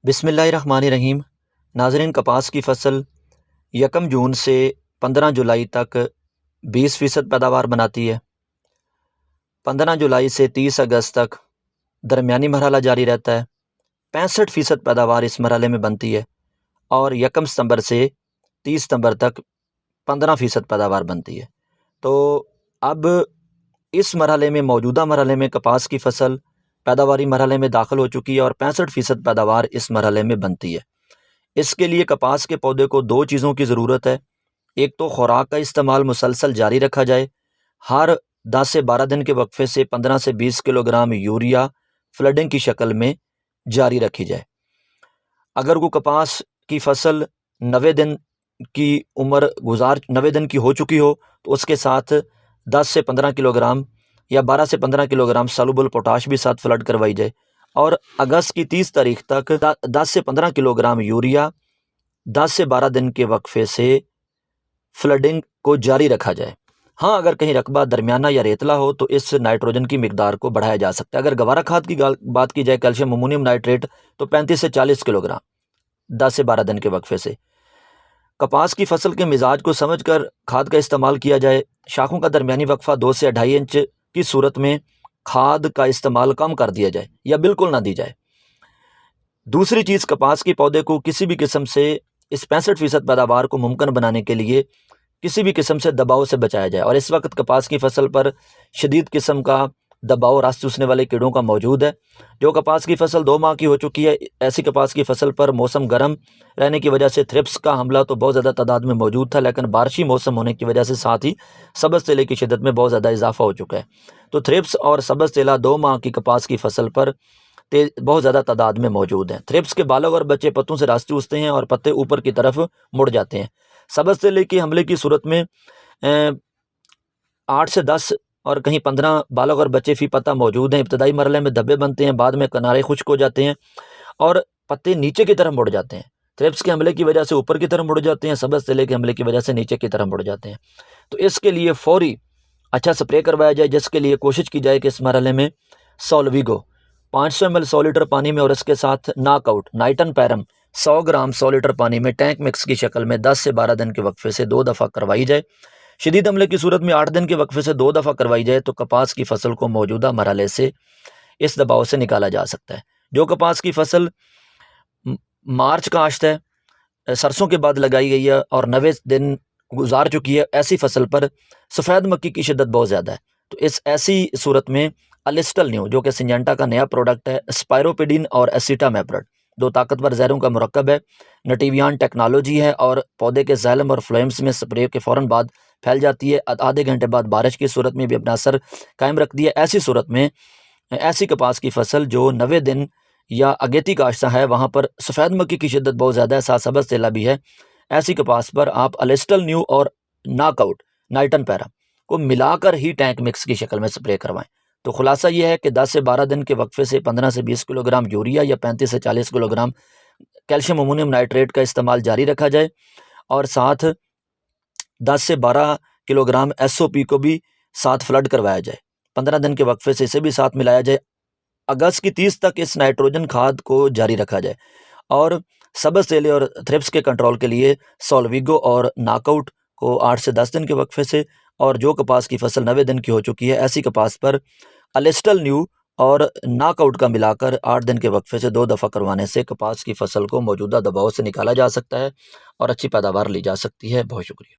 बिस्मिल्लाहिर्रहमानिर्रहीम। नाज़रीन, कपास की फ़सल 1 जून से 15 जुलाई तक 20% पैदावार बनाती है। 15 जुलाई से 30 अगस्त तक दरमियानी मरहला जारी रहता है। 65% पैदावार इस मरहले में बनती है और 1 सितंबर से 30 सितंबर तक 15% पैदावार बनती है। तो अब इस मरहले में, मौजूदा मरहले में कपास की फ़सल पैदावारी मरहले में दाखिल हो चुकी है और 65% पैदावार इस मरहले में बनती है। इसके लिए कपास के पौधे को 2 चीज़ों की ज़रूरत है। एक तो खुराक का इस्तेमाल मुसलसल जारी रखा जाए। हर 10 से 12 दिन के वक्फे से 15 से 20 किलोग्राम यूरिया फ्लडिंग की शक्ल में जारी रखी जाए। अगर वो कपास की फ़सल 90 दिन की उम्र 90 दिन की हो चुकी हो तो उसके साथ 10 से 15 किलोग्राम या 12 से 15 किलोग्राम सॉल्युबल पोटाश भी साथ फ्लड करवाई जाए और अगस्त की 30 तारीख तक 10 से 15 किलोग्राम यूरिया 10 से 12 दिन के वक्फे से फ्लडिंग को जारी रखा जाए। हाँ, अगर कहीं रकबा दरमियाना या रेतला हो तो इस नाइट्रोजन की मिकदार को बढ़ाया जा सकता है। अगर गवारा खाद की बात की जाए, कैल्शियम अमोनियम नाइट्रेट, तो 35 से 40 किलोग्राम 10 से 12 दिन के वक्फे से। कपास की फसल के मिजाज को समझकर खाद का इस्तेमाल किया जाए। शाखों का दरमियानी वक्फा 2 से 2.5 इंच की सूरत में खाद का इस्तेमाल कम कर दिया जाए या बिल्कुल ना दी जाए। दूसरी चीज़, कपास के पौधे को किसी भी किस्म से इस 65% पैदावार को मुमकिन बनाने के लिए किसी भी किस्म से दबाव से बचाया जाए। और इस वक्त कपास की फसल पर शदीद किस्म का दबाव रस चूसने वाले कीड़ों का मौजूद है। जो कपास की फसल 2 माह की हो चुकी है, ऐसी कपास की फसल पर मौसम गर्म रहने की वजह से थ्रिप्स का हमला तो बहुत ज़्यादा तादाद में मौजूद था, लेकिन बारिशी मौसम होने की वजह से साथ ही सब्ज़ तेले की शिद्दत में बहुत ज़्यादा इजाफा हो चुका है। तो थ्रिप्स और सब्ज़ तेला 2 माह की कपास की फसल पर बहुत ज़्यादा तादाद में मौजूद हैं। थ्रिप्स के बालक और बच्चे पत्तों से रस चूसते हैं और पत्ते ऊपर की तरफ मुड़ जाते हैं। सब्ज़ तेले के हमले की सूरत में 8 से 10 और कहीं 15 बालक और बच्चे फी पत्ता मौजूद हैं। इब्तदाई मरहले में धब्बे बनते हैं, बाद में किनारे खुश्क हो जाते हैं और पत्ते नीचे की तरफ मुड़ जाते हैं। थ्रिप्स के हमले की वजह से ऊपर की तरफ मुड़ जाते हैं, सब्ज़ तेले के हमले की वजह से नीचे की तरफ मुड़ जाते हैं। तो इसके लिए फ़ौरी अच्छा स्प्रे करवाया जाए, जिसके लिए कोशिश की जाए कि इस मरहले में सोल्विगो 500 ml 100 लीटर पानी में और इसके साथ नॉकआउट नाइटन पैरम 100 ग्राम 100 लीटर पानी में टैंक मिक्स की शक्ल में 10 से 12 दिन के वक्फे से 2 दफ़ा करवाई जाए। शदीद हमले की सूरत में 8 दिन के वक्फे से 2 दफ़ा करवाई जाए तो कपास की फसल को मौजूदा मरहले से इस दबाव से निकाला जा सकता है। जो कपास की फसल मार्च का काश्त है, सरसों के बाद लगाई गई है और 90 दिन गुजार चुकी है, ऐसी फसल पर सफ़ेद मक्की की शिद्दत बहुत ज़्यादा है। तो इस ऐसी सूरत में अलिस्टल न्यू, जो कि सिंजेंटा का नया प्रोडक्ट है, स्पायरोपिडिन और एसिटामेप्रिड 2 ताकतवर जहरों का मुरक्कब है। नटिवियान टेक्नोलॉजी है और पौधे के ज़ैलम और फ्लोएम्स में स्प्रे के फ़ौरन बाद फैल जाती है। आधे घंटे बाद बारिश की सूरत में भी अपना असर कायम रखती है। ऐसी सूरत में ऐसी कपास की फसल जो 90 दिन या अगेती काश्ता है, वहाँ पर सफ़ेद मक्की की शिद्दत बहुत ज़्यादा है, साथ सब्ज़ तेला भी है। ऐसी कपास पर आप अलिस्टल न्यू और नॉकआउट नाइटन पैरा को मिलाकर ही टैंक मिक्स की शक्ल में स्प्रे करवाएं। तो खुलासा ये है कि 10 से 12 दिन के वक्फे से 15 से 20 किलोग्राम यूरिया या 35 से 40 किलोग्राम कैल्शियम अमोनियम नाइट्रेट का इस्तेमाल जारी रखा जाए और साथ 10 से 12 किलोग्राम SOP को भी साथ फ्लड करवाया जाए। 15 दिन के वक्फे से इसे भी साथ मिलाया जाए। अगस्त की 30 तक इस नाइट्रोजन खाद को जारी रखा जाए और सब्ज़ तेले और थ्रिप्स के कंट्रोल के लिए सोल्विगो और नॉकआउट को 8 से 10 दिन के वक्फे से, और जो कपास की फसल 90 दिन की हो चुकी है, ऐसी कपास पर अलिस्टल न्यू और नॉकआउट का मिलाकर 8 दिन के वक्फे से 2 दफ़ा करवाने से कपास की फसल को मौजूदा दबाव से निकाला जा सकता है और अच्छी पैदावार ली जा सकती है। बहुत शुक्रिया।